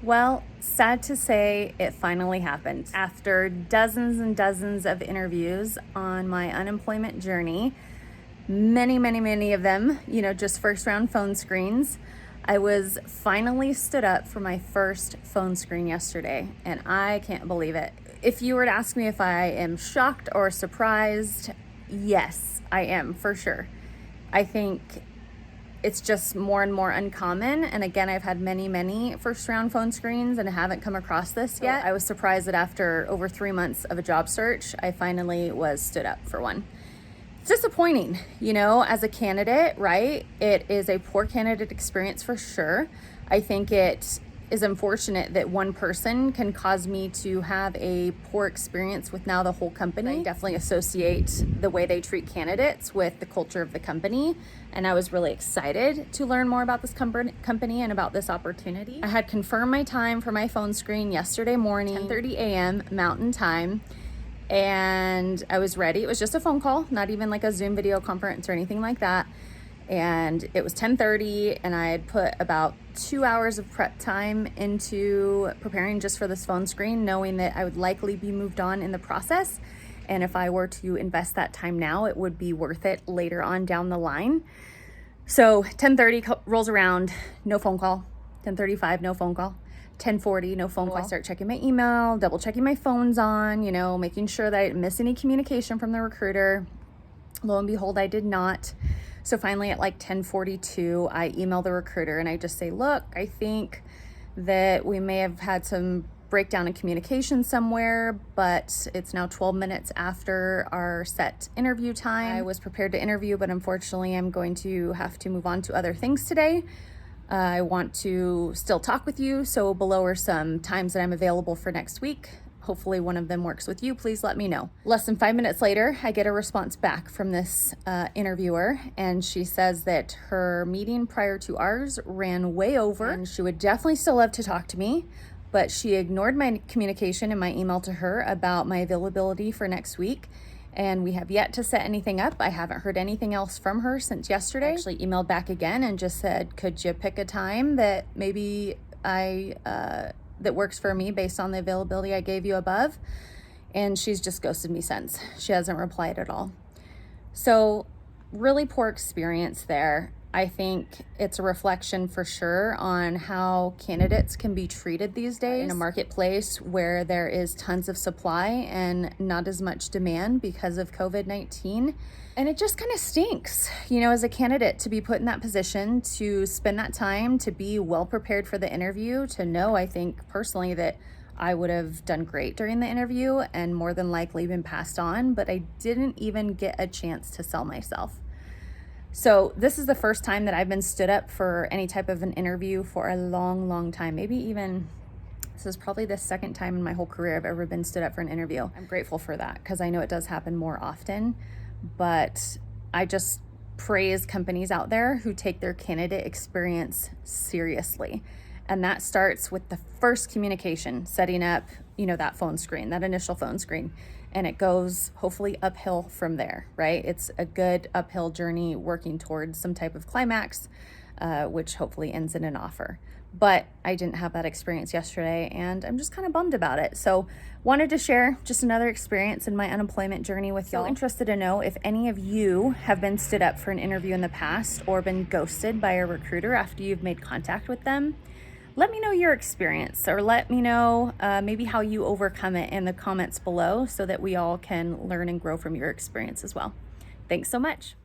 Well, sad to say, it finally happened. After dozens and dozens of interviews on my unemployment journey, many of them, just first round phone screens, I was finally stood up for my first phone screen yesterday, and I can't believe it. If you were to ask me if I am shocked or surprised, yes, I am for sure. I think it's just more and more uncommon. And again, I've had many first round phone screens and I haven't come across this yet. I was surprised that after over 3 months of a job search, I finally was stood up for one. It's disappointing, as a candidate, right? It is a poor candidate experience for sure. I think it is unfortunate that one person can cause me to have a poor experience with now the whole company. I definitely associate the way they treat candidates with the culture of the company. And I was really excited to learn more about this company and about this opportunity. I had confirmed my time for my phone screen yesterday morning, 10:30 a.m. Mountain Time. And I was ready. It was just a phone call, not even like a Zoom video conference or anything like that. And it was 10:30 and I had put about 2 hours of prep time into preparing just for this phone screen, knowing that I would likely be moved on in the process. And if I were to invest that time now, it would be worth it later on down the line. So 10:30 rolls around, no phone call. 10:35, no phone call. 10:40, no phone call. I start checking my email, double checking my phone's on, making sure that I didn't miss any communication from the recruiter. Lo and behold, I did not. So finally at like 10:42, I email the recruiter and I just say, look, I think that we may have had some breakdown in communication somewhere, but it's now 12 minutes after our set interview time. I was prepared to interview, but unfortunately I'm going to have to move on to other things today. I want to still talk with you, so below are some times that I'm available for next week. Hopefully one of them works with you. Please let me know. Less than 5 minutes later, I get a response back from this interviewer, and she says that her meeting prior to ours ran way over, and she would definitely still love to talk to me, but she ignored my communication in my email to her about my availability for next week, and we have yet to set anything up. I haven't heard anything else from her since yesterday. I actually emailed back again and just said, could you pick a time that maybe that works for me based on the availability I gave you above? And she's just ghosted me since. She hasn't replied at all. So really poor experience there. I think it's a reflection for sure on how candidates can be treated these days in a marketplace where there is tons of supply and not as much demand because of COVID-19. And it just kind of stinks, as a candidate to be put in that position, to spend that time, to be well prepared for the interview, to know, I think personally, that I would have done great during the interview and more than likely been passed on, but I didn't even get a chance to sell myself. So this is the first time that I've been stood up for any type of an interview for a long time. Maybe even, this is probably the second time in my whole career I've ever been stood up for an interview. I'm grateful for that because I know it does happen more often, but I just praise companies out there who take their candidate experience seriously. And that starts with the first communication, setting up, that phone screen, that initial phone screen. And it goes hopefully uphill from there, right? It's a good uphill journey working towards some type of climax, which hopefully ends in an offer. But I didn't have that experience yesterday and I'm just kind of bummed about it. So wanted to share just another experience in my unemployment journey with y'all. Interested to know if any of you have been stood up for an interview in the past or been ghosted by a recruiter after you've made contact with them. Let me know your experience, or let me know maybe how you overcome it in the comments below so that we all can learn and grow from your experience as well. Thanks so much.